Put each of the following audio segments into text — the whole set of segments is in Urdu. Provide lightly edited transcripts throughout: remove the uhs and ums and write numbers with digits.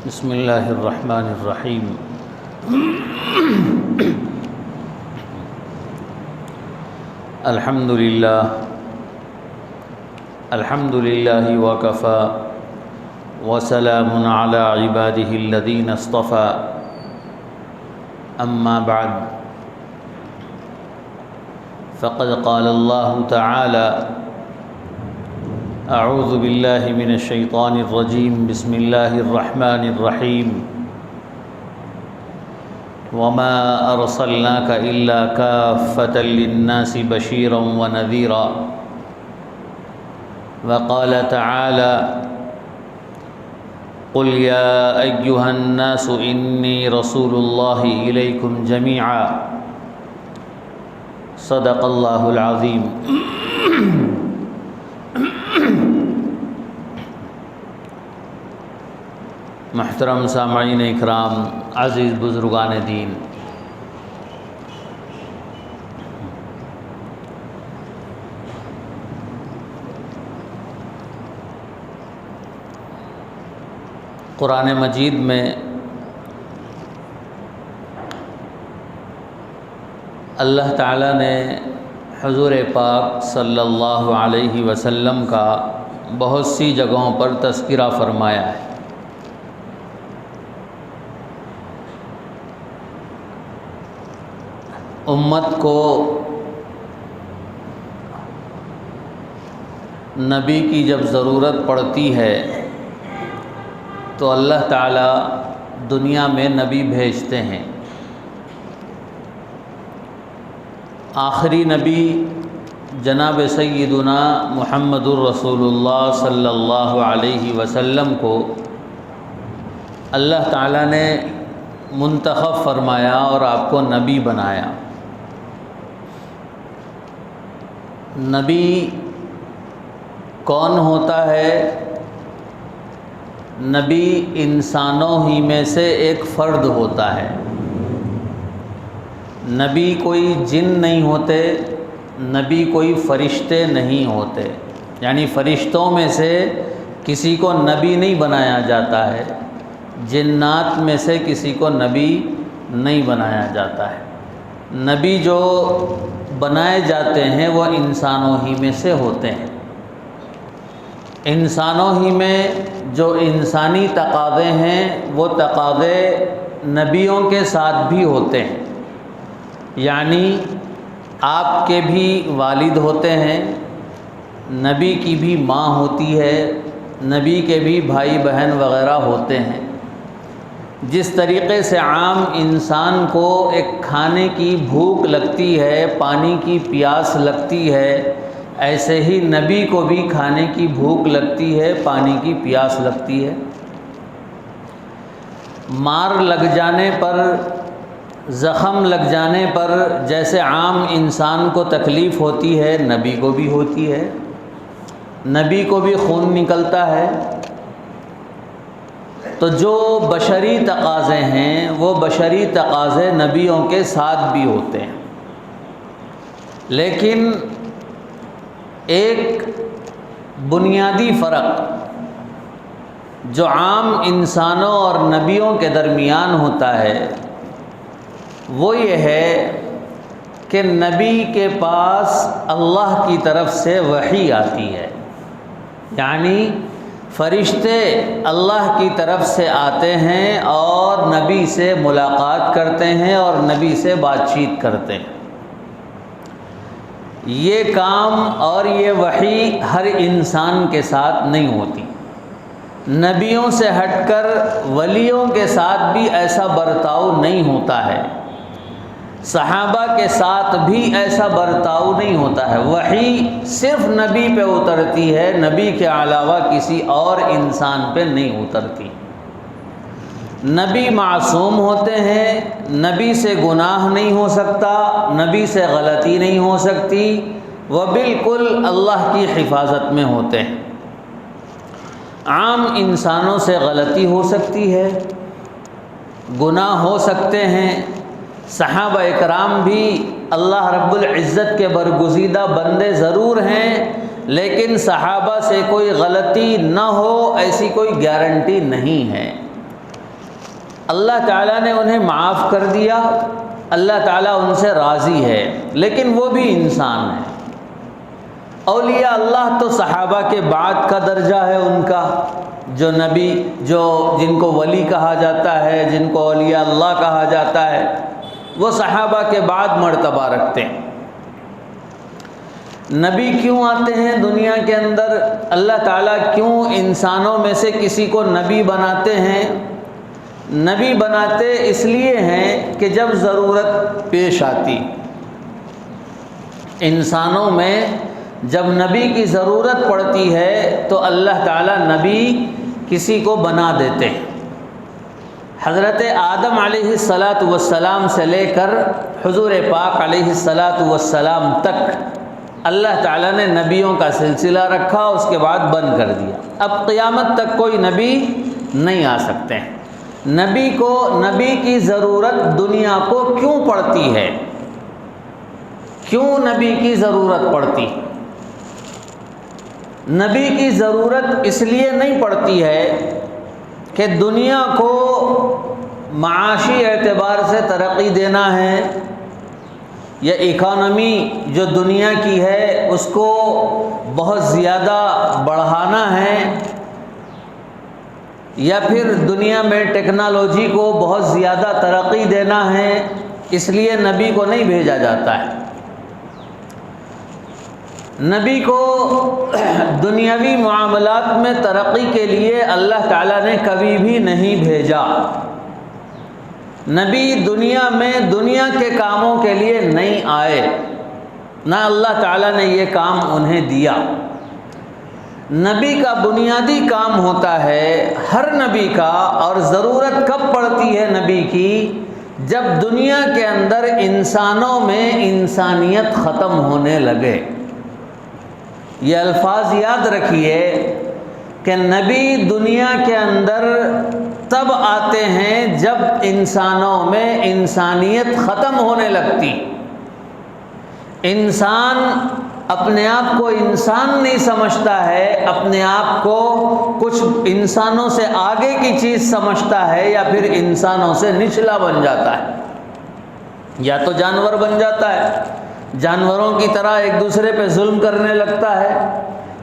بسم اللہ الرحمن الرحیم۔ الحمد للہ وکفی وسلام علی عبادہ الذین اصطفی، اما بعد فقد قال اللہ تعالی اعوذ باللہ من الشیطان الرجیم، بسم اللہ الرحمن الرحیم۔ وما ارسلناک الا کافۃ للناس بشیرا ونذیرا، وقال تعالی قل یا ایہا الناس انی رسول اللہ الیکم جمیعا، صدق اللہ العظیم۔ محترم سامعین اکرام، عزیز بزرگان دین، قرآن مجید میں اللہ تعالیٰ نے حضور پاک صلی اللہ علیہ وسلم کا بہت سی جگہوں پر تذکرہ فرمایا ہے۔ امت کو نبی کی جب ضرورت پڑتی ہے تو اللہ تعالیٰ دنیا میں نبی بھیجتے ہیں۔ آخری نبی جناب سیدنا محمد الرسول اللہ صلی اللہ علیہ وسلم کو اللہ تعالیٰ نے منتخب فرمایا اور آپ کو نبی بنایا۔ نبی کون ہوتا ہے؟ نبی انسانوں ہی میں سے ایک فرد ہوتا ہے۔ نبی کوئی جن نہیں ہوتے، نبی کوئی فرشتے نہیں ہوتے، یعنی فرشتوں میں سے کسی کو نبی نہیں بنایا جاتا ہے، جنات میں سے کسی کو نبی نہیں بنایا جاتا ہے۔ نبی جو بنائے جاتے ہیں وہ انسانوں ہی میں سے ہوتے ہیں۔ انسانوں ہی میں جو انسانی تقاضے ہیں وہ تقاضے نبیوں کے ساتھ بھی ہوتے ہیں، یعنی آپ کے بھی والد ہوتے ہیں، نبی کی بھی ماں ہوتی ہے، نبی کے بھی بھائی بہن وغیرہ ہوتے ہیں۔ جس طریقے سے عام انسان کو ایک کھانے کی بھوک لگتی ہے، پانی کی پیاس لگتی ہے، ایسے ہی نبی کو بھی کھانے کی بھوک لگتی ہے، پانی کی پیاس لگتی ہے۔ مار لگ جانے پر، زخم لگ جانے پر جیسے عام انسان کو تکلیف ہوتی ہے، نبی کو بھی ہوتی ہے، نبی کو بھی خون نکلتا ہے۔ تو جو بشری تقاضے ہیں وہ بشری تقاضے نبیوں کے ساتھ بھی ہوتے ہیں، لیکن ایک بنیادی فرق جو عام انسانوں اور نبیوں کے درمیان ہوتا ہے وہ یہ ہے کہ نبی کے پاس اللہ کی طرف سے وحی آتی ہے، یعنی فرشتے اللہ کی طرف سے آتے ہیں اور نبی سے ملاقات کرتے ہیں اور نبی سے بات چیت کرتے ہیں۔ یہ کام اور یہ وحی ہر انسان کے ساتھ نہیں ہوتی۔ نبیوں سے ہٹ کر ولیوں کے ساتھ بھی ایسا برتاؤ نہیں ہوتا ہے، صحابہ کے ساتھ بھی ایسا برتاؤ نہیں ہوتا ہے۔ وحی صرف نبی پہ اترتی ہے، نبی کے علاوہ کسی اور انسان پہ نہیں اترتی۔ نبی معصوم ہوتے ہیں، نبی سے گناہ نہیں ہو سکتا، نبی سے غلطی نہیں ہو سکتی، وہ بالکل اللہ کی حفاظت میں ہوتے ہیں۔ عام انسانوں سے غلطی ہو سکتی ہے، گناہ ہو سکتے ہیں۔ صحابہ اکرام بھی اللہ رب العزت کے برگزیدہ بندے ضرور ہیں، لیکن صحابہ سے کوئی غلطی نہ ہو ایسی کوئی گارنٹی نہیں ہے۔ اللہ تعالیٰ نے انہیں معاف کر دیا، اللہ تعالیٰ ان سے راضی ہے، لیکن وہ بھی انسان ہے۔ اولیاء اللہ تو صحابہ کے بعد کا درجہ ہے ان کا، جو نبی، جن کو ولی کہا جاتا ہے، جن کو اولیاء اللہ کہا جاتا ہے، وہ صحابہ کے بعد مرتبہ رکھتے ہیں۔ نبی کیوں آتے ہیں دنیا کے اندر؟ اللہ تعالیٰ کیوں انسانوں میں سے کسی کو نبی بناتے ہیں؟ نبی بناتے اس لیے ہیں کہ جب ضرورت پیش آتی، انسانوں میں جب نبی کی ضرورت پڑتی ہے تو اللہ تعالیٰ نبی کسی کو بنا دیتے ہیں۔ حضرت آدم علیہ السلام سے لے کر حضور پاک علیہ السلام تک اللہ تعالیٰ نے نبیوں کا سلسلہ رکھا، اس کے بعد بند کر دیا۔ اب قیامت تک کوئی نبی نہیں آ سکتے ہیں۔ نبی کی ضرورت دنیا کو کیوں پڑتی ہے؟ کیوں نبی کی ضرورت پڑتی؟ نبی کی ضرورت اس لیے نہیں پڑتی ہے کہ دنیا کو معاشی اعتبار سے ترقی دینا ہے، یا اکانومی جو دنیا کی ہے اس کو بہت زیادہ بڑھانا ہے، یا پھر دنیا میں ٹیکنالوجی کو بہت زیادہ ترقی دینا ہے، اس لیے نبی کو نہیں بھیجا جاتا ہے۔ نبی کو دنیاوی معاملات میں ترقی کے لیے اللہ تعالیٰ نے کبھی بھی نہیں بھیجا۔ نبی دنیا میں دنیا کے کاموں کے لیے نہیں آئے، نہ اللہ تعالیٰ نے یہ کام انہیں دیا۔ نبی کا بنیادی کام ہوتا ہے، ہر نبی کا، اور ضرورت کب پڑتی ہے نبی کی؟ جب دنیا کے اندر انسانوں میں انسانیت ختم ہونے لگے۔ یہ الفاظ یاد رکھیے کہ نبی دنیا کے اندر تب آتے ہیں جب انسانوں میں انسانیت ختم ہونے لگتی۔ انسان اپنے آپ کو انسان نہیں سمجھتا ہے، اپنے آپ کو کچھ انسانوں سے آگے کی چیز سمجھتا ہے، یا پھر انسانوں سے نچلا بن جاتا ہے، یا تو جانور بن جاتا ہے، جانوروں کی طرح ایک دوسرے پہ ظلم کرنے لگتا ہے،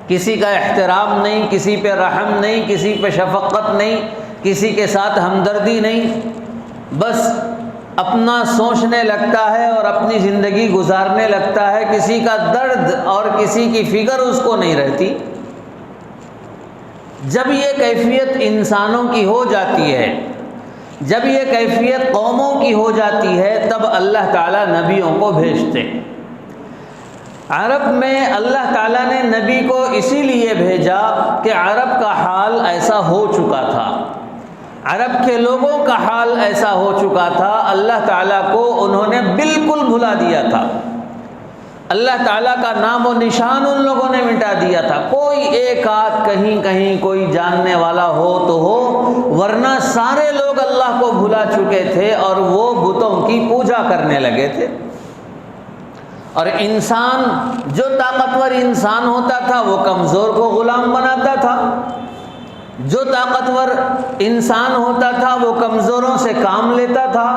کسی کا احترام نہیں، کسی پہ رحم نہیں، کسی پہ شفقت نہیں، کسی کے ساتھ ہمدردی نہیں، بس اپنا سوچنے لگتا ہے اور اپنی زندگی گزارنے لگتا ہے، کسی کا درد اور کسی کی فکر اس کو نہیں رہتی۔ جب یہ کیفیت انسانوں کی ہو جاتی ہے، جب یہ کیفیت قوموں کی ہو جاتی ہے، تب اللہ تعالیٰ نبیوں کو بھیجتے۔ عرب میں اللہ تعالیٰ نے نبی کو اسی لیے بھیجا کہ عرب کا حال ایسا ہو چکا تھا، عرب کے لوگوں کا حال ایسا ہو چکا تھا، اللہ تعالیٰ کو انہوں نے بالکل بھلا دیا تھا، اللہ تعالیٰ کا نام و نشان ان لوگوں نے مٹا دیا تھا۔ کوئی ایک آدھ کہیں کوئی جاننے والا ہو تو ہو، ورنہ سارے لوگ اللہ کو بھلا چکے تھے اور وہ بتوں کی پوجا کرنے لگے تھے۔ اور انسان، جو طاقتور انسان ہوتا تھا وہ کمزور کو غلام بناتا تھا، جو طاقتور انسان ہوتا تھا وہ کمزوروں سے کام لیتا تھا،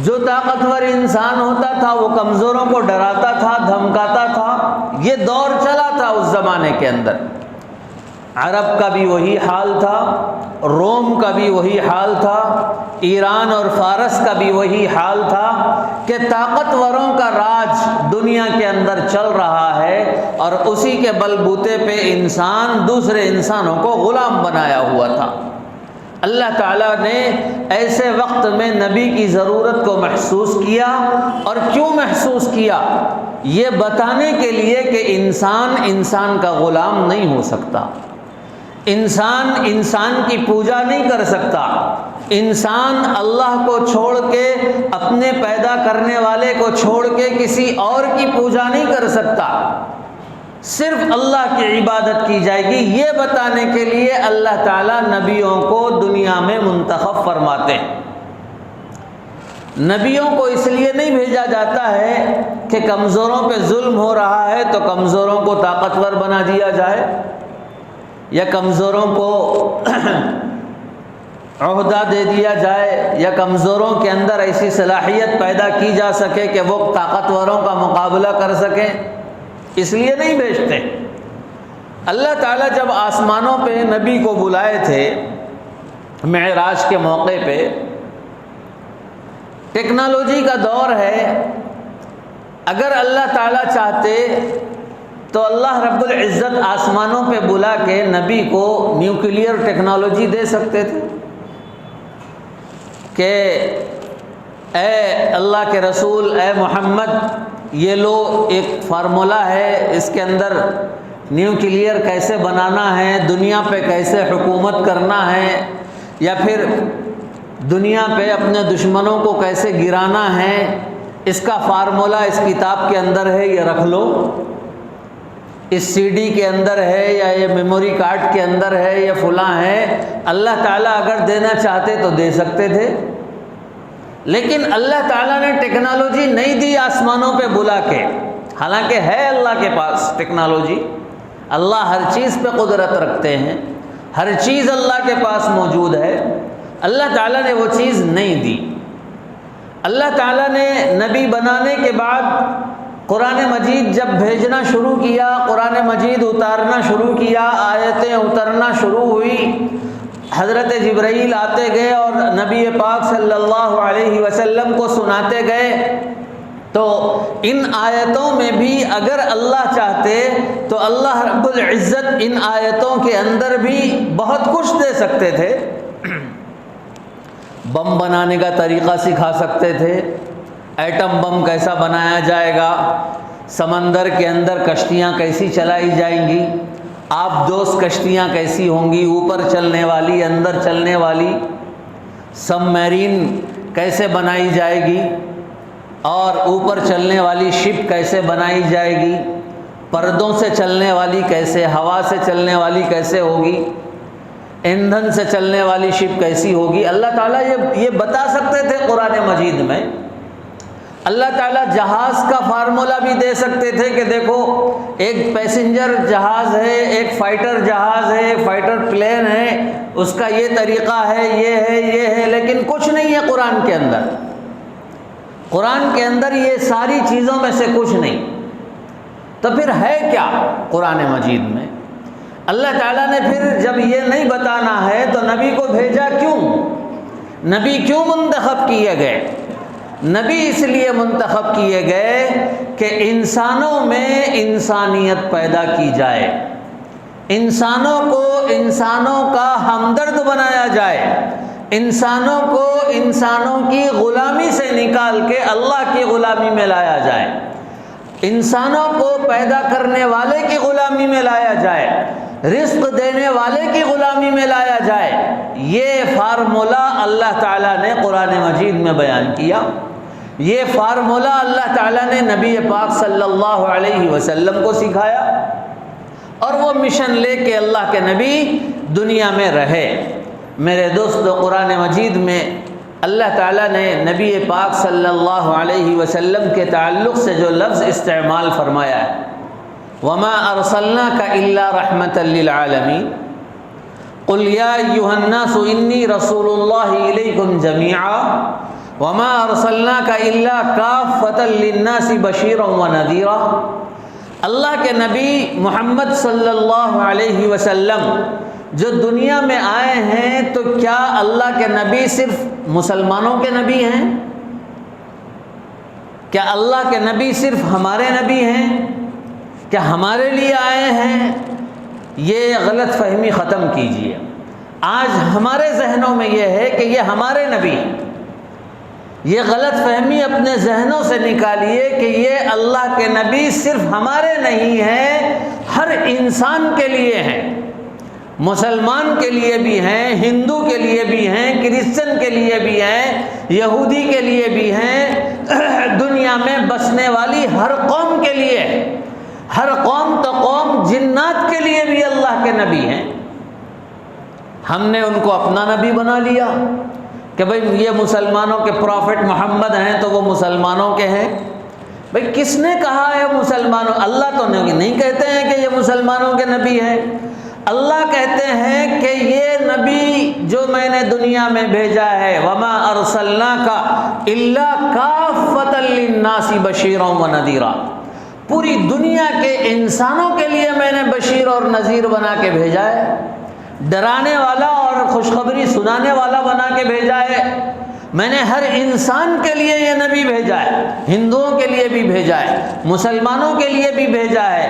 جو طاقتور انسان ہوتا تھا وہ کمزوروں کو ڈراتا تھا، دھمکاتا تھا۔ یہ دور چلا تھا اس زمانے کے اندر۔ عرب کا بھی وہی حال تھا، روم کا بھی وہی حال تھا، ایران اور فارس کا بھی وہی حال تھا کہ طاقتوروں کا راج دنیا کے اندر چل رہا ہے، اور اسی کے بل بوتے پہ انسان دوسرے انسانوں کو غلام بنایا ہوا تھا۔ اللہ تعالیٰ نے ایسے وقت میں نبی کی ضرورت کو محسوس کیا، اور کیوں محسوس کیا؟ یہ بتانے کے لیے کہ انسان کا غلام نہیں ہو سکتا، انسان کی پوجا نہیں کر سکتا، انسان اللہ کو چھوڑ کے، اپنے پیدا کرنے والے کو چھوڑ کے کسی اور کی پوجا نہیں کر سکتا، صرف اللہ کی عبادت کی جائے گی۔ یہ بتانے کے لیے اللہ تعالیٰ نبیوں کو دنیا میں منتخب فرماتے ہیں۔ نبیوں کو اس لیے نہیں بھیجا جاتا ہے کہ کمزوروں پہ ظلم ہو رہا ہے تو کمزوروں کو طاقتور بنا دیا جائے، یا کمزوروں کو عہدہ دے دیا جائے یا کمزوروں کے اندر ایسی صلاحیت پیدا کی جا سکے کہ وہ طاقتوروں کا مقابلہ کر سکیں، اس لیے نہیں بھیجتے۔ اللہ تعالیٰ جب آسمانوں پہ نبی کو بلائے تھے معراج کے موقع پہ، ٹیکنالوجی کا دور ہے، اگر اللہ تعالیٰ چاہتے تو اللہ رب العزت آسمانوں پہ بلا کے نبی کو نیوکلیئر ٹیکنالوجی دے سکتے تھے کہ اے اللہ کے رسول، اے محمد، یہ لو ایک فارمولہ ہے، اس کے اندر نیوکلیئر کیسے بنانا ہے، دنیا پہ کیسے حکومت کرنا ہے، یا پھر دنیا پہ اپنے دشمنوں کو کیسے گرانا ہے، اس کا فارمولہ اس کتاب کے اندر ہے، یہ رکھ لو، اس سی ڈی کے اندر ہے، یا یہ میموری کارڈ کے اندر ہے، یا فلاں ہے۔ اللہ تعالیٰ اگر دینا چاہتے تو دے سکتے تھے، لیکن اللہ تعالیٰ نے ٹیکنالوجی نہیں دی آسمانوں پہ بلا کے، حالانکہ ہے اللہ کے پاس ٹیکنالوجی، اللہ ہر چیز پہ قدرت رکھتے ہیں، ہر چیز اللہ کے پاس موجود ہے، اللہ تعالیٰ نے وہ چیز نہیں دی۔ اللہ تعالیٰ نے نبی بنانے کے بعد قرآن مجید جب بھیجنا شروع کیا، قرآن مجید اتارنا شروع کیا، آیتیں اترنا شروع ہوئی، حضرت جبرائیل آتے گئے اور نبی پاک صلی اللہ علیہ وسلم کو سناتے گئے، تو ان آیتوں میں بھی اگر اللہ چاہتے تو اللہ رب العزت ان آیتوں کے اندر بھی بہت کچھ دے سکتے تھے۔ بم بنانے کا طریقہ سکھا سکتے تھے، ایٹم بم کیسا بنایا جائے گا، سمندر کے اندر کشتیاں کیسی چلائی جائیں گی، آپ دوست کشتیاں کیسی ہوں گی، اوپر چلنے والی، اندر چلنے والی، سب میرین کیسے بنائی جائے گی، اور اوپر چلنے والی شپ کیسے بنائی جائے گی، پردوں سے چلنے والی کیسے، ہوا سے چلنے والی کیسے ہوگی، ایندھن سے چلنے والی شپ کیسی ہوگی۔ اللہ تعالیٰ یہ بتا سکتے تھے قرآن مجید میں۔ اللہ تعالیٰ جہاز کا فارمولہ بھی دے سکتے تھے کہ دیکھو ایک پیسنجر جہاز ہے، ایک فائٹر جہاز ہے، فائٹر پلین ہے، اس کا یہ طریقہ ہے، یہ ہے، لیکن کچھ نہیں ہے قرآن کے اندر۔ قرآن کے اندر یہ ساری چیزوں میں سے کچھ نہیں، تو پھر ہے کیا قرآن مجید میں؟ اللہ تعالیٰ نے پھر جب یہ نہیں بتانا ہے تو نبی کو بھیجا کیوں؟ نبی کیوں منتخب کیے گئے؟ نبی اس لیے منتخب کیے گئے کہ انسانوں میں انسانیت پیدا کی جائے، انسانوں کو انسانوں کا ہمدرد بنایا جائے، انسانوں کو انسانوں کی غلامی سے نکال کے اللہ کی غلامی میں لایا جائے، انسانوں کو پیدا کرنے والے کی غلامی میں لایا جائے، رزق دینے والے کی غلامی میں لایا جائے۔ یہ فارمولہ اللہ تعالیٰ نے قرآن مجید میں بیان کیا، یہ فارمولہ اللہ تعالیٰ نے نبی پاک صلی اللہ علیہ وسلم کو سکھایا، اور وہ مشن لے کے اللہ کے نبی دنیا میں رہے۔ میرے دوستو، قرآن مجید میں اللہ تعالیٰ نے نبی پاک صلی اللہ علیہ وسلم کے تعلق سے جو لفظ استعمال فرمایا ہے، وَمَا أَرْسَلْنَاكَ إِلَّا رَحْمَةً لِّلْعَالَمِينَ قُلْ يَا أَيُّهَا النَّاسُ إِنِّي رَسُولُ اللَّهِ إِلَيْكُمْ جَمِيعًا وَمَا أَرْسَلْنَاكَ إِلَّا كَافَّةً لِّلنَّاسِ بَشِيرًا وَنَذِيرًا۔ اللہ کے نبی محمد صلی اللہ علیہ وسلم جو دنیا میں آئے ہیں، تو کیا اللہ کے نبی صرف مسلمانوں کے نبی ہیں؟ کیا اللہ کے نبی صرف ہمارے نبی ہیں؟ کیا ہمارے لیے آئے ہیں؟ یہ غلط فہمی ختم کیجیے۔ آج ہمارے ذہنوں میں یہ ہے کہ یہ ہمارے نبی ہیں، یہ غلط فہمی اپنے ذہنوں سے نکالیے کہ یہ اللہ کے نبی صرف ہمارے نہیں ہیں، ہر انسان کے لیے ہیں، مسلمان کے لیے بھی ہیں، ہندو کے لیے بھی ہیں، کرسچن کے لیے بھی ہیں، یہودی کے لیے بھی ہیں، دنیا میں بسنے والی ہر قوم کے لیے، ہر قوم تو قوم جنات کے لیے بھی اللہ کے نبی ہیں۔ ہم نے ان کو اپنا نبی بنا لیا کہ بھئی یہ مسلمانوں کے پروفٹ محمد ہیں تو وہ مسلمانوں کے ہیں۔ بھئی کس نے کہا ہے مسلمانوں؟ اللہ تو نہیں کہتے ہیں کہ یہ مسلمانوں کے نبی ہیں، اللہ کہتے ہیں کہ یہ نبی جو میں نے دنیا میں بھیجا ہے، وما ارسلناک الا کافۃ للناس بشیرا ونذیرا، پوری دنیا کے انسانوں کے لیے میں نے بشیر اور نذیر بنا کے بھیجا ہے، ڈرانے والا اور خوشخبری سنانے والا بنا کے بھیجا ہے۔ میں نے ہر انسان کے لیے یہ نبی بھیجا ہے، ہندوؤں کے لیے بھی بھیجا ہے، مسلمانوں کے لیے بھی بھیجا ہے،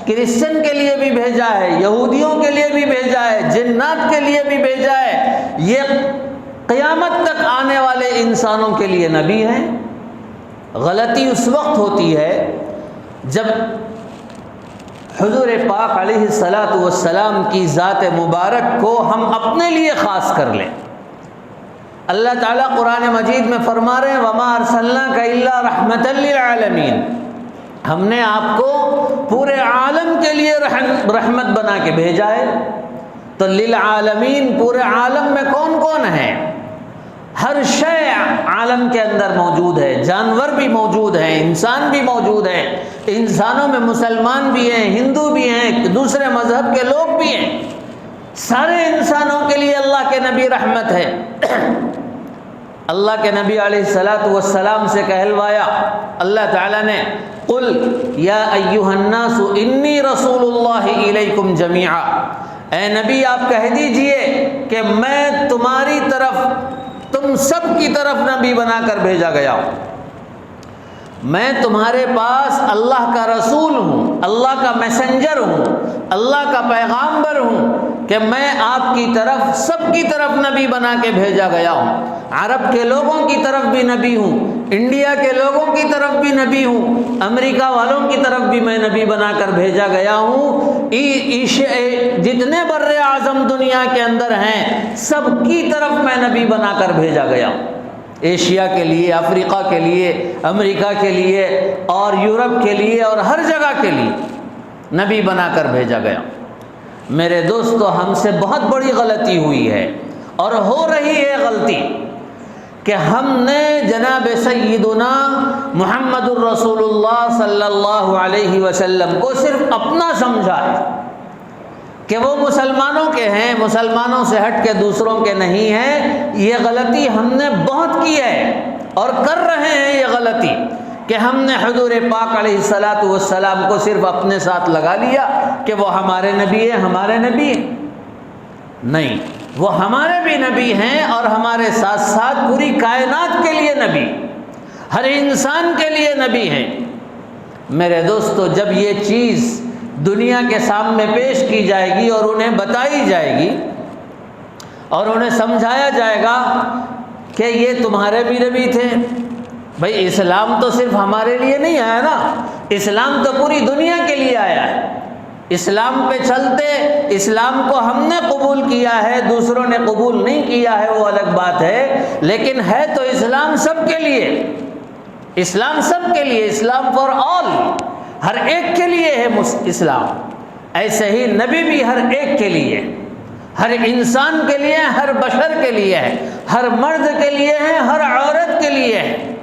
کرسچن کے لیے بھی بھیجا ہے، یہودیوں کے لیے بھی بھیجا ہے، جنات کے لیے بھی بھیجا ہے، یہ قیامت تک آنے والے انسانوں کے لیے نبی ہیں۔ غلطی اس وقت ہوتی ہے جب حضور پاک علیہ الصلاۃ والسلام کی ذات مبارک کو ہم اپنے لیے خاص کر لیں۔ اللہ تعالیٰ قرآن مجید میں فرما رہے ہیں وما ارسلناک الا رحمۃ للعالمین، ہم نے آپ کو پورے عالم کے لیے رحمت بنا کے بھیجا ہے۔ تو للعالمین، پورے عالم میں کون کون ہے؟ ہر شے عالم کے اندر موجود ہے، جانور بھی موجود ہیں، انسان بھی موجود ہیں، انسانوں میں مسلمان بھی ہیں، ہندو بھی ہیں، دوسرے مذہب کے لوگ بھی ہیں، سارے انسانوں کے لیے اللہ کے نبی رحمت ہے۔ اللہ کے نبی علیہ الصلاۃ والسلام سے کہلوایا اللہ تعالیٰ نے، قل یا ایھا الناس انی رسول اللہ الیکم جمیعا، اے نبی آپ کہہ دیجئے کہ میں تمہاری طرف، تم سب کی طرف نبی بنا کر بھیجا گیا ہوں، میں تمہارے پاس اللہ کا رسول ہوں، اللہ کا میسنجر ہوں، اللہ کا پیغامبر ہوں کہ میں آپ کی طرف، سب کی طرف نبی بنا کے بھیجا گیا ہوں۔ عرب کے لوگوں کی طرف بھی نبی ہوں، انڈیا کے لوگوں کی طرف بھی نبی ہوں، امریکہ والوں کی طرف بھی میں نبی بنا کر بھیجا گیا ہوں، جتنے بر اعظم دنیا کے اندر ہیں سب کی طرف میں نبی بنا کر بھیجا گیا ہوں، ایشیا کے لیے، افریقہ کے لیے، امریکہ کے لیے اور یورپ کے لیے اور ہر جگہ کے لیے نبی بنا کر بھیجا گیا۔ میرے دوستو، ہم سے بہت بڑی غلطی ہوئی ہے اور ہو رہی ہے غلطی کہ ہم نے جناب سیدنا محمد الرسول اللہ صلی اللہ علیہ وسلم کو صرف اپنا سمجھا ہے کہ وہ مسلمانوں کے ہیں، مسلمانوں سے ہٹ کے دوسروں کے نہیں ہیں۔ یہ غلطی ہم نے بہت کی ہے اور کر رہے ہیں یہ غلطی کہ ہم نے حضور پاک علیہ الصلاۃ والسلام کو صرف اپنے ساتھ لگا لیا کہ وہ ہمارے نبی ہیں، ہمارے نبی ہیں۔ نہیں، وہ ہمارے بھی نبی ہیں اور ہمارے ساتھ ساتھ پوری کائنات کے لیے نبی، ہر انسان کے لیے نبی ہیں۔ میرے دوستو، جب یہ چیز دنیا کے سامنے پیش کی جائے گی اور انہیں بتائی جائے گی اور انہیں سمجھایا جائے گا کہ یہ تمہارے بھی نبی تھے، بھائی اسلام تو صرف ہمارے لیے نہیں آیا نا، اسلام تو پوری دنیا کے لیے آیا ہے، اسلام پہ چلتے، اسلام کو ہم نے قبول کیا ہے، دوسروں نے قبول نہیں کیا ہے وہ الگ بات ہے، لیکن ہے تو اسلام سب کے لیے، اسلام سب کے لیے، اسلام فار آل، ہر ایک کے لیے ہے اسلام۔ ایسے ہی نبی بھی ہر ایک کے لیے، ہر انسان کے لیے، ہر بشر کے لیے ہے، ہر مرد کے لیے ہے، ہر عورت کے لیے ہے۔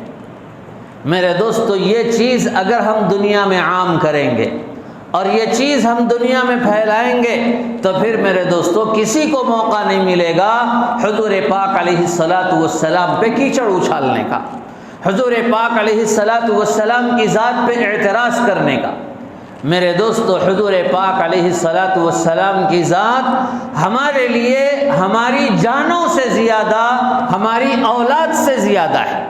میرے دوستو، یہ چیز اگر ہم دنیا میں عام کریں گے اور یہ چیز ہم دنیا میں پھیلائیں گے تو پھر میرے دوستو کسی کو موقع نہیں ملے گا حضور پاک علیہ الصلاۃ والسلام پہ کیچڑ اچھالنے کا، حضور پاک علیہ الصلاۃ والسلام کی ذات پہ اعتراض کرنے کا۔ میرے دوستو، حضور پاک علیہ الصلاۃ والسلام کی ذات ہمارے لیے ہماری جانوں سے زیادہ، ہماری اولاد سے زیادہ ہے،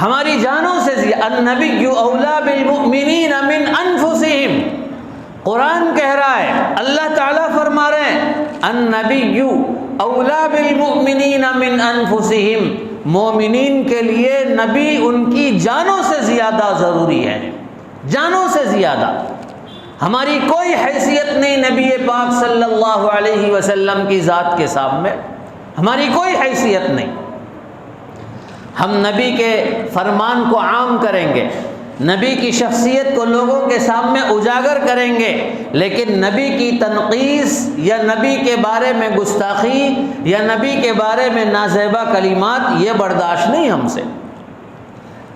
ہماری جانوں سے زیادہ۔ النبی اولا بالمؤمنین من انفسہم، قرآن کہہ رہا ہے، اللہ تعالیٰ فرما رہے ہیں النبی اولا بالمؤمنین من انفسہم، مومنین کے لیے نبی ان کی جانوں سے زیادہ ضروری ہے، جانوں سے زیادہ۔ ہماری کوئی حیثیت نہیں نبی پاک صلی اللہ علیہ وسلم کی ذات کے سامنے، ہماری کوئی حیثیت نہیں۔ ہم نبی کے فرمان کو عام کریں گے، نبی کی شخصیت کو لوگوں کے سامنے اجاگر کریں گے، لیکن نبی کی تنقیص یا نبی کے بارے میں گستاخی یا نبی کے بارے میں نازیبا کلمات یہ برداشت نہیں ہم سے۔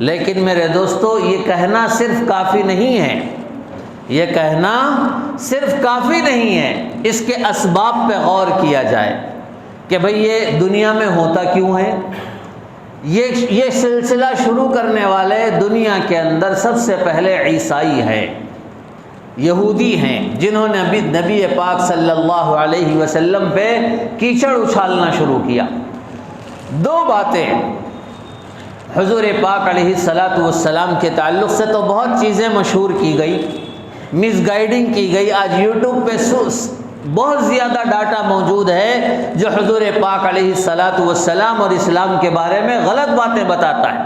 لیکن میرے دوستو، یہ کہنا صرف کافی نہیں ہے، یہ کہنا صرف کافی نہیں ہے، اس کے اسباب پہ غور کیا جائے کہ بھئی یہ دنیا میں ہوتا کیوں ہے۔ یہ سلسلہ شروع کرنے والے دنیا کے اندر سب سے پہلے عیسائی ہیں، یہودی ہیں، جنہوں نے نبی پاک صلی اللہ علیہ وسلم پہ کیچڑ اچھالنا شروع کیا۔ دو باتیں حضور پاک علیہ الصلاۃ والسلام کے تعلق سے تو بہت چیزیں مشہور کی گئی، مس گائیڈنگ کی گئی۔ آج یوٹیوب پہ بہت زیادہ ڈاٹا موجود ہے جو حضور پاک علیہ الصلاۃ والسلام اور اسلام کے بارے میں غلط باتیں بتاتا ہے۔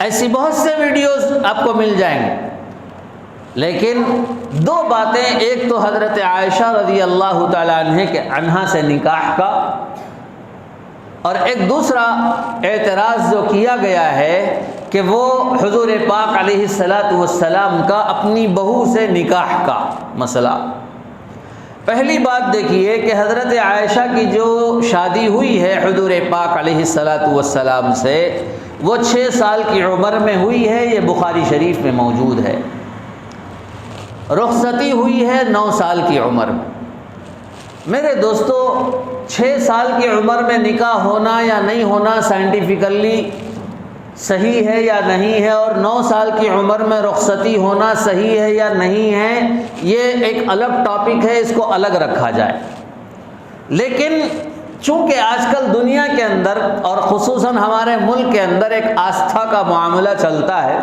ایسی بہت سے ویڈیوز آپ کو مل جائیں گے، لیکن دو باتیں، ایک تو حضرت عائشہ رضی اللہ تعالیٰ عنہا سے نکاح کا، اور ایک دوسرا اعتراض جو کیا گیا ہے کہ وہ حضور پاک علیہ الصلاۃ والسلام کا اپنی بہو سے نکاح کا مسئلہ۔ پہلی بات دیکھیے کہ حضرت عائشہ کی جو شادی ہوئی ہے حضور پاک علیہ الصلاۃ والسلام سے، وہ 6 سال کی عمر میں ہوئی ہے، یہ بخاری شریف میں موجود ہے۔ رخصتی ہوئی ہے 9 سال کی عمر میں۔ میرے دوستو، 6 سال کی عمر میں نکاح ہونا یا نہیں ہونا سائنٹیفیکلی صحیح ہے یا نہیں ہے، اور 9 سال کی عمر میں رخصتی ہونا صحیح ہے یا نہیں ہے، یہ ایک الگ ٹاپک ہے، اس کو الگ رکھا جائے۔ لیکن چونکہ آج کل دنیا کے اندر اور خصوصاً ہمارے ملک کے اندر ایک آستھا کا معاملہ چلتا ہے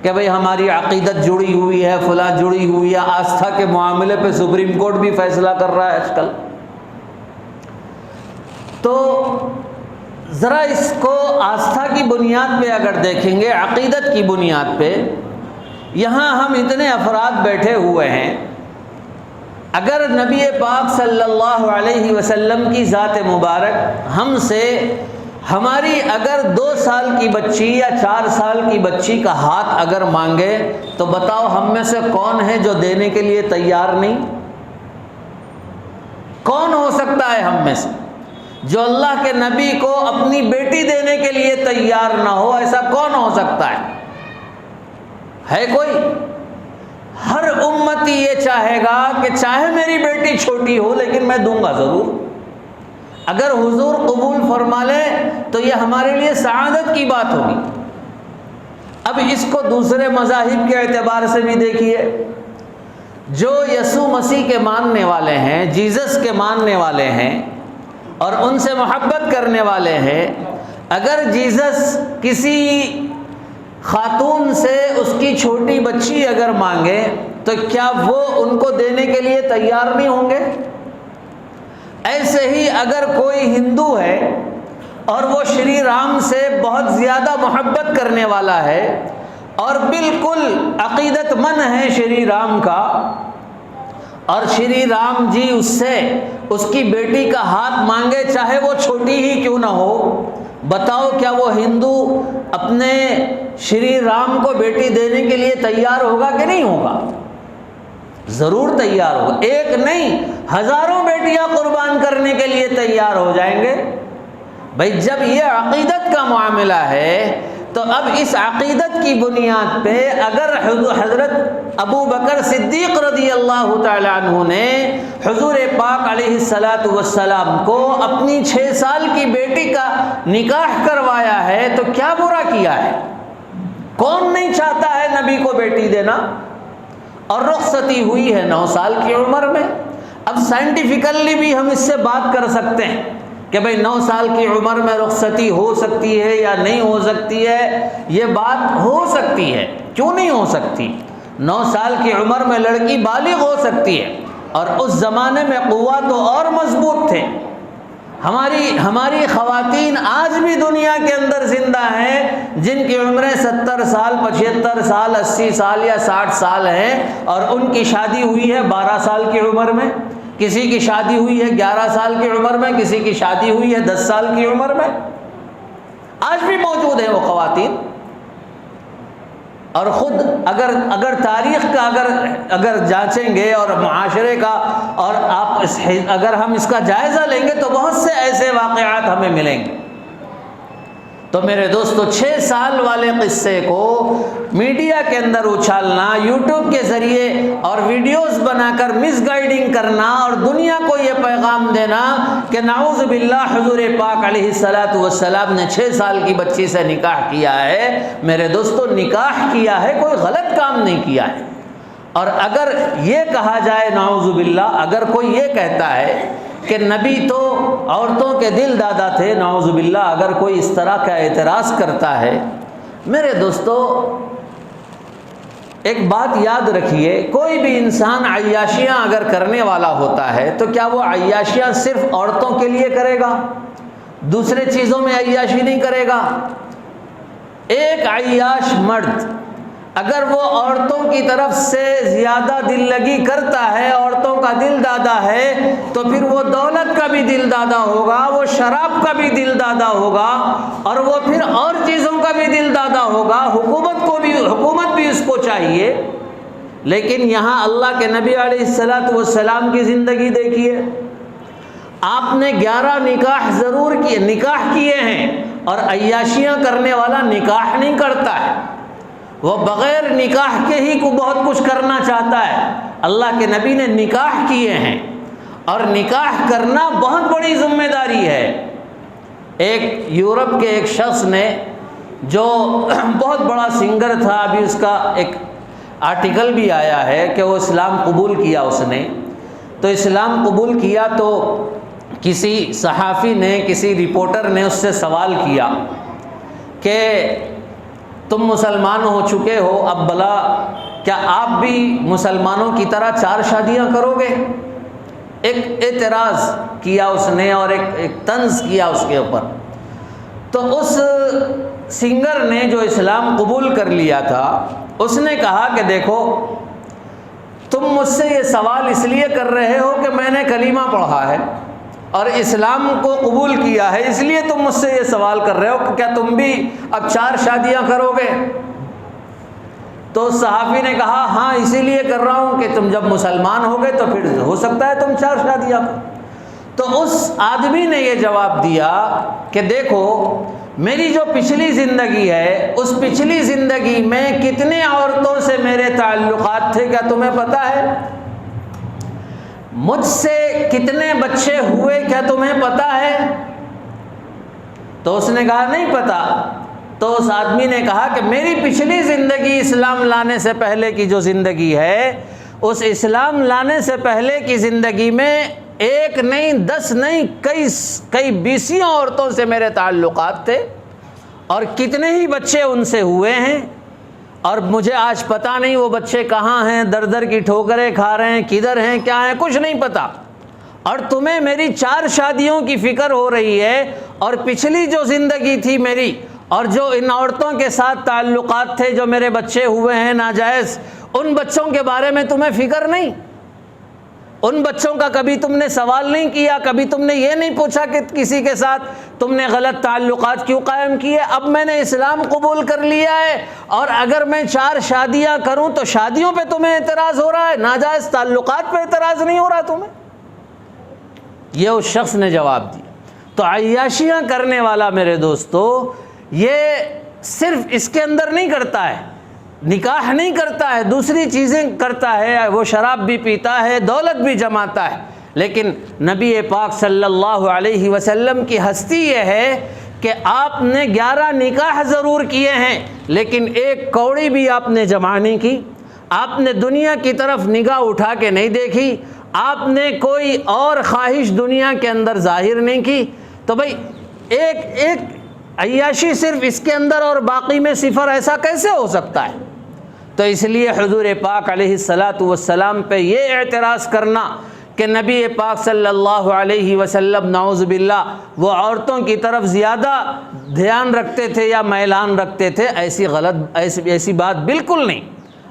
کہ بھئی ہماری عقیدت جڑی ہوئی ہے، فلاں جڑی ہوئی ہے، آستھا کے معاملے پہ سپریم کورٹ بھی فیصلہ کر رہا ہے آج کل، تو ذرا اس کو آستھا کی بنیاد پہ اگر دیکھیں گے، عقیدت کی بنیاد پہ، یہاں ہم اتنے افراد بیٹھے ہوئے ہیں، اگر نبی پاک صلی اللہ علیہ وسلم کی ذات مبارک ہم سے ہماری اگر 2 سال کی بچی یا 4 سال کی بچی کا ہاتھ اگر مانگے تو بتاؤ ہم میں سے کون ہے جو دینے کے لیے تیار نہیں؟ کون ہو سکتا ہے ہم میں سے جو اللہ کے نبی کو اپنی بیٹی دینے کے لیے تیار نہ ہو؟ ایسا کون ہو سکتا ہے کوئی؟ ہر امتی یہ چاہے گا کہ چاہے میری بیٹی چھوٹی ہو لیکن میں دوں گا ضرور۔ اگر حضور قبول فرما لے تو یہ ہمارے لیے سعادت کی بات ہوگی۔ اب اس کو دوسرے مذاہب کے اعتبار سے بھی دیکھیے، جو یسوع مسیح کے ماننے والے ہیں، جیزس کے ماننے والے ہیں اور ان سے محبت کرنے والے ہیں، اگر جیزس کسی خاتون سے اس کی چھوٹی بچی اگر مانگے تو کیا وہ ان کو دینے کے لیے تیار نہیں ہوں گے؟ ایسے ہی اگر کوئی ہندو ہے اور وہ شری رام سے بہت زیادہ محبت کرنے والا ہے اور بالکل عقیدت مند ہے شری رام کا، اور شری رام جی اس سے اس کی بیٹی کا ہاتھ مانگے چاہے وہ چھوٹی ہی کیوں نہ ہو، بتاؤ کیا وہ ہندو اپنے شری رام کو بیٹی دینے کے لیے تیار ہوگا کہ نہیں ہوگا؟ ضرور تیار ہوگا۔ ایک نہیں، ہزاروں بیٹیاں قربان کرنے کے لیے تیار ہو جائیں گے۔ بھائی جب یہ عقیدت کا معاملہ ہے تو اب اس عقیدت کی بنیاد پہ اگر حضرت ابو بکر صدیق رضی اللہ تعالیٰ عنہ نے حضور پاک علیہ الصلاۃ والسلام کو اپنی 6 سال کی بیٹی کا نکاح کروایا ہے تو کیا برا کیا ہے؟ کون نہیں چاہتا ہے نبی کو بیٹی دینا؟ اور رخصتی ہوئی ہے 9 سال کی عمر میں۔ اب سائنٹیفیکلی بھی ہم اس سے بات کر سکتے ہیں کہ بھئی 9 سال کی عمر میں رخصتی ہو سکتی ہے یا نہیں ہو سکتی ہے، یہ بات ہو سکتی ہے، کیوں نہیں ہو سکتی؟ 9 سال کی عمر میں لڑکی بالغ ہو سکتی ہے، اور اس زمانے میں قوا تو اور مضبوط تھے۔ ہماری خواتین آج بھی دنیا کے اندر زندہ ہیں جن کی عمریں 70 سال، 75 سال، 80 سال یا 60 سال ہیں، اور ان کی شادی ہوئی ہے 12 سال کی عمر میں، کسی کی شادی ہوئی ہے 11 سال کی عمر میں، کسی کی شادی ہوئی ہے 10 سال کی عمر میں۔ آج بھی موجود ہیں وہ خواتین۔ اور خود اگر تاریخ کا اگر جانچیں گے اور معاشرے کا، اور اگر ہم اس کا جائزہ لیں گے تو بہت سے ایسے واقعات ہمیں ملیں گے۔ تو میرے دوستو 6 سال والے قصے کو میڈیا کے اندر اچھالنا، یوٹیوب کے ذریعے اور ویڈیوز بنا کر مس گائیڈنگ کرنا اور دنیا کو یہ پیغام دینا کہ نعوذ باللہ حضور پاک علیہ الصلاۃ والسلام نے 6 سال کی بچی سے نکاح کیا ہے، میرے دوستو نکاح کیا ہے، کوئی غلط کام نہیں کیا ہے۔ اور اگر یہ کہا جائے نعوذ باللہ، اگر کوئی یہ کہتا ہے کہ نبی تو عورتوں کے دل دادا تھے، نعوذ باللہ، اگر کوئی اس طرح کا اعتراض کرتا ہے، میرے دوستو ایک بات یاد رکھیے، کوئی بھی انسان عیاشیاں اگر کرنے والا ہوتا ہے تو کیا وہ عیاشیاں صرف عورتوں کے لیے کرے گا؟ دوسرے چیزوں میں عیاشی نہیں کرے گا؟ ایک عیاش مرد اگر وہ عورتوں کی طرف سے زیادہ دل لگی کرتا ہے، عورتوں کا دل دادا ہے، تو پھر وہ دولت کا بھی دل دادا ہوگا، وہ شراب کا بھی دل دادا ہوگا، اور وہ پھر اور چیزوں کا بھی دل دادا ہوگا۔ حکومت بھی اس کو چاہیے، لیکن یہاں اللہ کے نبی علیہ الصلاۃ والسلام کی زندگی دیکھیے، آپ نے 11 نکاح کیے ہیں، اور عیاشیاں کرنے والا نکاح نہیں کرتا ہے، وہ بغیر نکاح کے ہی کو بہت کچھ کرنا چاہتا ہے۔ اللہ کے نبی نے نکاح کیے ہیں، اور نکاح کرنا بہت بڑی ذمہ داری ہے۔ ایک یورپ کے ایک شخص نے، جو بہت بڑا سنگر تھا، ابھی اس کا ایک آرٹیکل بھی آیا ہے کہ وہ اسلام قبول کیا، اس نے تو اسلام قبول کیا تو کسی صحافی نے، کسی رپورٹر نے اس سے سوال کیا کہ تم مسلمان ہو چکے ہو، اب بلا کیا آپ بھی مسلمانوں کی طرح 4 شادیاں کرو گے؟ ایک اعتراض کیا اس نے، اور ایک طنز کیا اس کے اوپر۔ تو اس سنگر نے جو اسلام قبول کر لیا تھا، اس نے کہا کہ دیکھو، تم مجھ سے یہ سوال اس لیے کر رہے ہو کہ میں نے کلمہ پڑھا ہے اور اسلام کو قبول کیا ہے، اس لیے تم مجھ سے یہ سوال کر رہے ہو کہ کیا تم بھی اب 4 شادیاں کرو گے؟ تو صحافی نے کہا ہاں اسی لیے کر رہا ہوں کہ تم جب مسلمان ہو گئے تو پھر ہو سکتا ہے تم 4 شادیاں کرو۔ تو اس آدمی نے یہ جواب دیا کہ دیکھو، میری جو پچھلی زندگی ہے، اس پچھلی زندگی میں کتنے عورتوں سے میرے تعلقات تھے، کیا تمہیں پتہ ہے؟ مجھ سے کتنے بچے ہوئے، کیا تمہیں پتہ ہے؟ تو اس نے کہا نہیں پتہ۔ تو اس آدمی نے کہا کہ میری پچھلی زندگی اسلام لانے سے پہلے کی جو زندگی ہے، اس اسلام لانے سے پہلے کی زندگی میں 1 نہیں 10 نہیں کئی 20 عورتوں سے میرے تعلقات تھے، اور کتنے ہی بچے ان سے ہوئے ہیں، اور مجھے آج پتہ نہیں وہ بچے کہاں ہیں، در در کی ٹھوکریں کھا رہے ہیں، کدھر ہیں، کیا ہیں، کچھ نہیں پتہ۔ اور تمہیں میری 4 شادیوں کی فکر ہو رہی ہے، اور پچھلی جو زندگی تھی میری، اور جو ان عورتوں کے ساتھ تعلقات تھے، جو میرے بچے ہوئے ہیں ناجائز، ان بچوں کے بارے میں تمہیں فکر نہیں؟ ان بچوں کا کبھی تم نے سوال نہیں کیا؟ کبھی تم نے یہ نہیں پوچھا کہ کسی کے ساتھ تم نے غلط تعلقات کیوں قائم کیے؟ اب میں نے اسلام قبول کر لیا ہے، اور اگر میں 4 شادیاں کروں تو شادیوں پہ تمہیں اعتراض ہو رہا ہے، ناجائز تعلقات پہ اعتراض نہیں ہو رہا تمہیں؟ یہ اس شخص نے جواب دیا۔ تو عیاشیاں کرنے والا میرے دوستو، یہ صرف اس کے اندر نہیں کرتا ہے، نکاح نہیں کرتا ہے، دوسری چیزیں کرتا ہے، وہ شراب بھی پیتا ہے، دولت بھی جماتا ہے، لیکن نبی پاک صلی اللہ علیہ وسلم کی ہستی یہ ہے کہ آپ نے 11 نکاح ضرور کیے ہیں، لیکن 1 کوڑی بھی آپ نے جمع نہیں کی، آپ نے دنیا کی طرف نگاہ اٹھا کے نہیں دیکھی، آپ نے کوئی اور خواہش دنیا کے اندر ظاہر نہیں کی۔ تو بھائی ایک عیاشی صرف اس کے اندر اور باقی میں صفر، ایسا کیسے ہو سکتا ہے؟ تو اس لیے حضور پاک علیہ الصلاۃ والسلام پہ یہ اعتراض کرنا کہ نبی پاک صلی اللہ علیہ وسلم نعوذ باللہ وہ عورتوں کی طرف زیادہ دھیان رکھتے تھے یا میلان رکھتے تھے، ایسی بات بالکل نہیں۔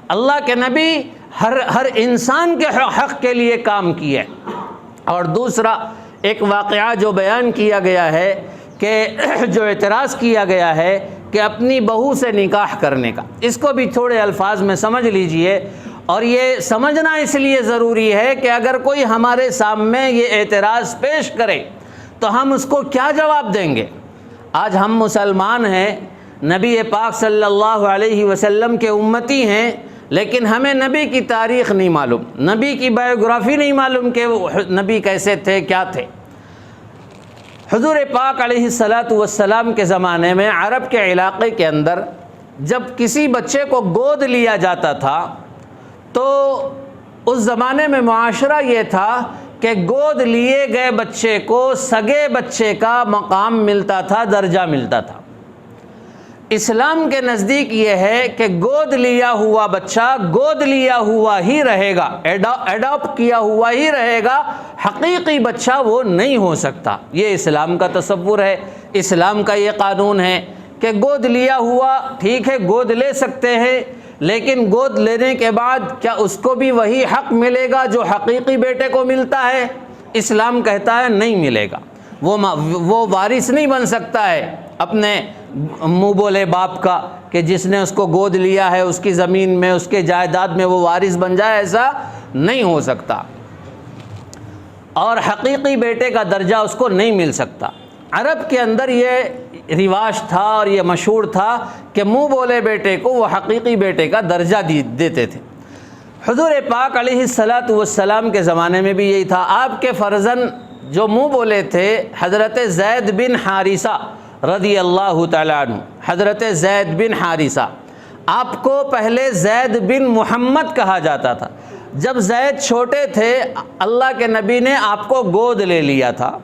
اللہ کے نبی ہر انسان کے حق کے لیے کام کیے۔ اور دوسرا ایک واقعہ جو بیان کیا گیا ہے کہ جو اعتراض کیا گیا ہے کہ اپنی بہو سے نکاح کرنے کا، اس کو بھی تھوڑے الفاظ میں سمجھ لیجئے، اور یہ سمجھنا اس لیے ضروری ہے کہ اگر کوئی ہمارے سامنے یہ اعتراض پیش کرے تو ہم اس کو کیا جواب دیں گے؟ آج ہم مسلمان ہیں، نبی پاک صلی اللہ علیہ وسلم کے امتی ہیں، لیکن ہمیں نبی کی تاریخ نہیں معلوم، نبی کی بایوگرافی نہیں معلوم کہ وہ نبی کیسے تھے، کیا تھے۔ حضور پاک علیہ السلام کے زمانے میں عرب کے علاقے کے اندر جب کسی بچے کو گود لیا جاتا تھا تو اس زمانے میں معاشرہ یہ تھا کہ گود لیے گئے بچے کو سگے بچے کا مقام ملتا تھا، درجہ ملتا تھا۔ اسلام کے نزدیک یہ ہے کہ گود لیا ہوا بچہ گود لیا ہوا ہی رہے گا، ایڈاپٹ کیا ہوا ہی رہے گا، حقیقی بچہ وہ نہیں ہو سکتا۔ یہ اسلام کا تصور ہے، اسلام کا یہ قانون ہے کہ گود لیا ہوا ٹھیک ہے، گود لے سکتے ہیں، لیکن گود لینے کے بعد کیا اس کو بھی وہی حق ملے گا جو حقیقی بیٹے کو ملتا ہے؟ اسلام کہتا ہے نہیں ملے گا، وہ وارث نہیں بن سکتا ہے اپنے منہ بولے باپ کا، کہ جس نے اس کو گود لیا ہے اس کی زمین میں، اس کے جائیداد میں وہ وارث بن جائے، ایسا نہیں ہو سکتا، اور حقیقی بیٹے کا درجہ اس کو نہیں مل سکتا۔ عرب کے اندر یہ رواج تھا اور یہ مشہور تھا کہ منہ بولے بیٹے کو وہ حقیقی بیٹے کا درجہ دیتے تھے۔ حضور پاک علیہ السلام کے زمانے میں بھی یہی تھا۔ آپ کے فرزند جو منہ بولے تھے حضرت زید بن حارثہ رضی اللہ تعالیٰ عنہ، حضرت زید بن حارثہ، آپ کو پہلے زید بن محمد کہا جاتا تھا۔ جب زید چھوٹے تھے اللہ کے نبی نے آپ کو گود لے لیا تھا۔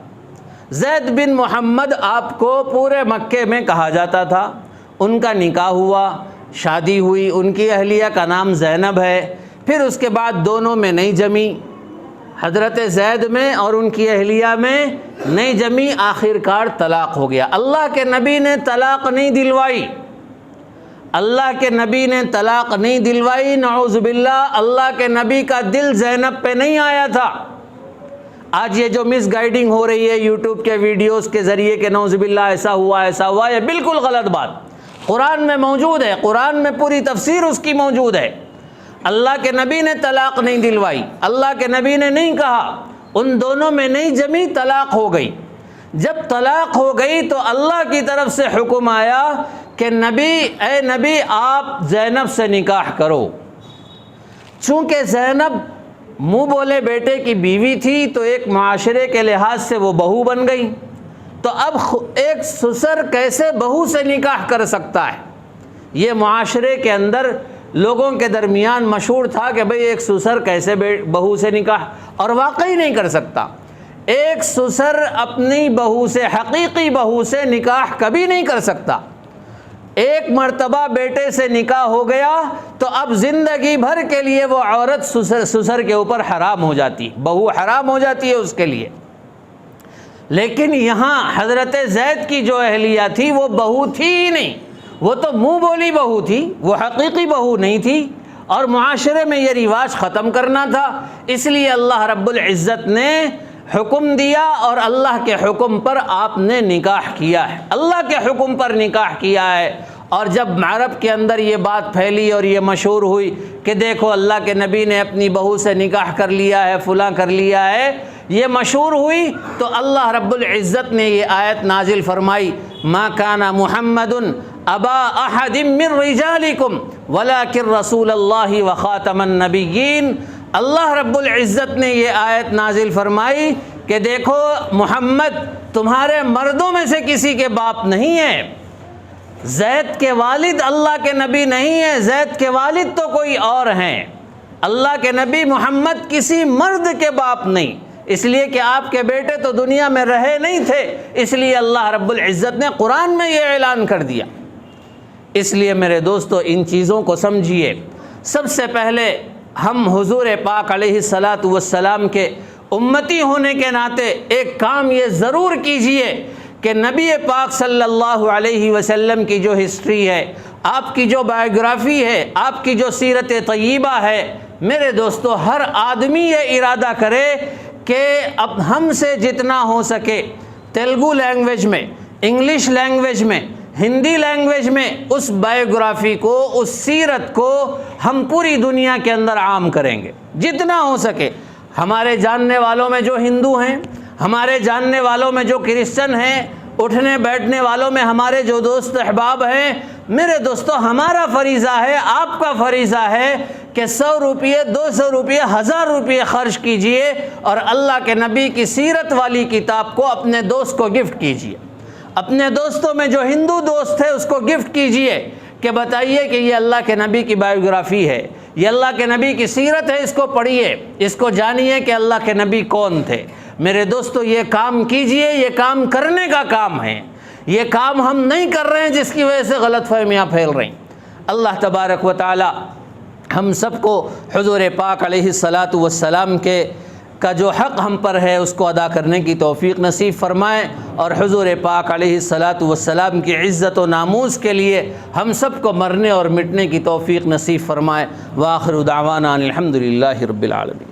زید بن محمد آپ کو پورے مکے میں کہا جاتا تھا۔ ان کا نکاح ہوا، شادی ہوئی، ان کی اہلیہ کا نام زینب ہے، پھر اس کے بعد دونوں میں نہیں جمی، حضرت زید میں اور ان کی اہلیہ میں نہیں جمی، آخر کار طلاق ہو گیا۔ اللہ کے نبی نے طلاق نہیں دلوائی، اللہ کے نبی نے طلاق نہیں دلوائی، نعوذ باللہ، اللہ کے نبی کا دل زینب پہ نہیں آیا تھا۔ آج یہ جو مس گائیڈنگ ہو رہی ہے یوٹیوب کے ویڈیوز کے ذریعے کہ نعوذ باللہ ایسا ہوا، یہ بالکل غلط بات قرآن میں موجود ہے، قرآن میں پوری تفسیر اس کی موجود ہے۔ اللہ کے نبی نے طلاق نہیں دلوائی، اللہ کے نبی نے نہیں کہا، ان دونوں میں نہیں جمی، طلاق ہو گئی۔ جب طلاق ہو گئی تو اللہ کی طرف سے حکم آیا کہ اے نبی آپ زینب سے نکاح کرو۔ چونکہ زینب منہ بولے بیٹے کی بیوی تھی تو ایک معاشرے کے لحاظ سے وہ بہو بن گئی، تو اب ایک سسر کیسے بہو سے نکاح کر سکتا ہے؟ یہ معاشرے کے اندر لوگوں کے درمیان مشہور تھا کہ بھئی ایک سسر کیسے بہو سے نکاح، اور واقعی نہیں کر سکتا۔ ایک سسر اپنی بہو سے، حقیقی بہو سے نکاح کبھی نہیں کر سکتا۔ ایک مرتبہ بیٹے سے نکاح ہو گیا تو اب زندگی بھر کے لیے وہ عورت سسر کے اوپر حرام ہو جاتی، بہو حرام ہو جاتی ہے اس کے لیے۔ لیکن یہاں حضرت زید کی جو اہلیہ تھی وہ بہو تھی ہی نہیں، وہ تو منہ بولی بہو تھی، وہ حقیقی بہو نہیں تھی، اور معاشرے میں یہ رواج ختم کرنا تھا، اس لیے اللہ رب العزت نے حکم دیا اور اللہ کے حکم پر آپ نے نکاح کیا ہے، اللہ کے حکم پر نکاح کیا ہے۔ اور جب عرب کے اندر یہ بات پھیلی اور یہ مشہور ہوئی کہ دیکھو اللہ کے نبی نے اپنی بہو سے نکاح کر لیا ہے، فلاں کر لیا ہے، یہ مشہور ہوئی تو اللہ رب العزت نے یہ آیت نازل فرمائی، ما کان محمد ابا احد من رجالکم ولکن رسول اللہ وخاتم النبیین۔ اللہ رب العزت نے یہ آیت نازل فرمائی کہ دیکھو محمد تمہارے مردوں میں سے کسی کے باپ نہیں ہے، زید کے والد اللہ کے نبی نہیں ہے، زید کے والد تو کوئی اور ہیں، اللہ کے نبی محمد کسی مرد کے باپ نہیں، اس لیے کہ آپ کے بیٹے تو دنیا میں رہے نہیں تھے، اس لیے اللہ رب العزت نے قرآن میں یہ اعلان کر دیا۔ اس لیے میرے دوستو ان چیزوں کو سمجھیے۔ سب سے پہلے ہم حضور پاک علیہ السلام کے امتی ہونے کے ناطے ایک کام یہ ضرور کیجئے کہ نبی پاک صلی اللہ علیہ وسلم کی جو ہسٹری ہے، آپ کی جو بایوگرافی ہے، آپ کی جو سیرت طیبہ ہے، میرے دوستو ہر آدمی یہ ارادہ کرے کہ اب ہم سے جتنا ہو سکے تیلگو لینگویج میں، انگلش لینگویج میں، ہندی لینگویج میں اس بایوگرافی کو، اس سیرت کو ہم پوری دنیا کے اندر عام کریں گے جتنا ہو سکے۔ ہمارے جاننے والوں میں جو ہندو ہیں، ہمارے جاننے والوں میں جو کرسچن ہیں، اٹھنے بیٹھنے والوں میں ہمارے جو دوست احباب ہیں، میرے دوستو ہمارا فریضہ ہے، آپ کا فریضہ ہے کہ 100 روپے 200 روپے 1000 روپے خرچ کیجئے اور اللہ کے نبی کی سیرت والی کتاب کو اپنے دوست کو گفٹ کیجئے۔ اپنے دوستوں میں جو ہندو دوست ہے اس کو گفٹ کیجئے کہ بتائیے کہ یہ اللہ کے نبی کی بائیوگرافی ہے، یہ اللہ کے نبی کی سیرت ہے، اس کو پڑھیے، اس کو جانیے کہ اللہ کے نبی کون تھے۔ میرے دوستو یہ کام کیجئے، یہ کام کرنے کا کام ہے، یہ کام ہم نہیں کر رہے ہیں جس کی وجہ سے غلط فہمیاں پھیل رہی۔ اللہ تبارک و تعالی ہم سب کو حضور پاک علیہ الصلاۃ والسلام کا جو حق ہم پر ہے اس کو ادا کرنے کی توفیق نصیب فرمائے، اور حضور پاک علیہ الصلاۃ والسلام کی عزت و ناموس کے لیے ہم سب کو مرنے اور مٹنے کی توفیق نصیب فرمائے۔ وآخر دعوانا الحمد للہ رب العالمین۔